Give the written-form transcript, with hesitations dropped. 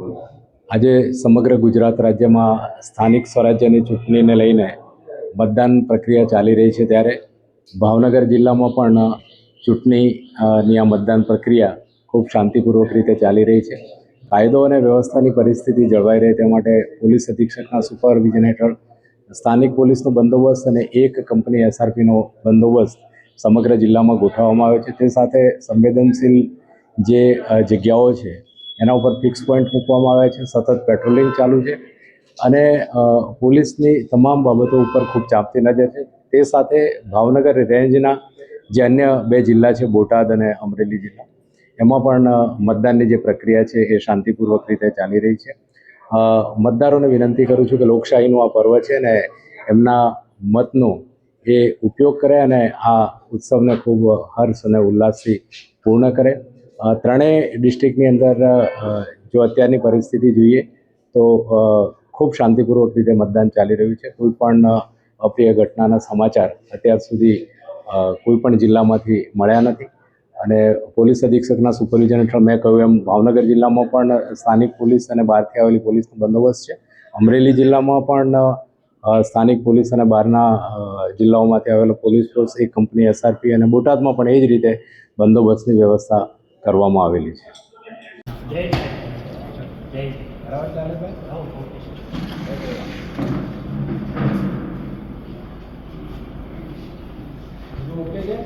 આજે સમગ્ર ગુજરાત રાજ્યમાં સ્થાનિક સ્વરાજ્યની ચૂંટણીને લઈને મતદાન પ્રક્રિયા ચાલી રહી છે, ત્યારે ભાવનગર જિલ્લામાં પણ ચૂંટણીની આ મતદાન પ્રક્રિયા ખૂબ શાંતિપૂર્વક રીતે ચાલી રહી છે. કાયદો અને વ્યવસ્થાની પરિસ્થિતિ જળવાઈ રહે તે માટે પોલીસ અધિક્ષકના સુપરવિઝન હેઠળ સ્થાનિક પોલીસનો બંદોબસ્ત અને એક કંપની SRPનો બંદોબસ્ત સમગ્ર જિલ્લામાં ગોઠવવામાં આવ્યો છે. તે સાથે સંવેદનશીલ જે જગ્યાઓ છે એના ઉપર ફિક્સ પોઈન્ટ મૂકવામાં આવ્યા છે. સતત પેટ્રોલિંગ ચાલુ છે અને પોલીસની તમામ બાબતો ઉપર ખૂબ ચાંપતી નજર છે. તે સાથે ભાવનગર રેન્જના જે અન્ય બે જિલ્લા છે, બોટાદ અને અમરેલી જિલ્લા, એમાં પણ મતદાનની જે પ્રક્રિયા છે એ શાંતિપૂર્વક રીતે ચાલી રહી છે. મતદારોને વિનંતી કરું છું કે લોકશાહીનું આ પર્વ છે ને એમના મતનો એ ઉપયોગ કરે અને આ ઉત્સવને ખૂબ હર્ષ અને ઉલ્લાસથી પૂર્ણ કરે. ત્રણેય ડિસ્ટ્રિક્ટની અંદર જો અત્યારની પરિસ્થિતિ જોઈએ તો ખૂબ શાંતિપૂર્વક રીતે મતદાન ચાલી રહ્યું છે. કોઈ પણ અપ્રિય ઘટનાના સમાચાર અત્યાર સુધી કોઈ પણ જિલ્લામાંથી મળ્યા નથી અને પોલીસ અધિક્ષકના સુપરવિઝન હેઠળ મેં કહ્યું એમ ભાવનગર જિલ્લામાં પણ સ્થાનિક પોલીસ અને બહારથી આવેલી પોલીસનો બંદોબસ્ત છે. અમરેલી જિલ્લામાં પણ સ્થાનિક પોલીસ અને બહારના જિલ્લાઓમાંથી આવેલો પોલીસ ફોર્સ, એક કંપની SRP, અને બોટાદમાં પણ એ જ રીતે બંદોબસ્તની વ્યવસ્થા કરવામાં આવેલી છે. ઓકે છે.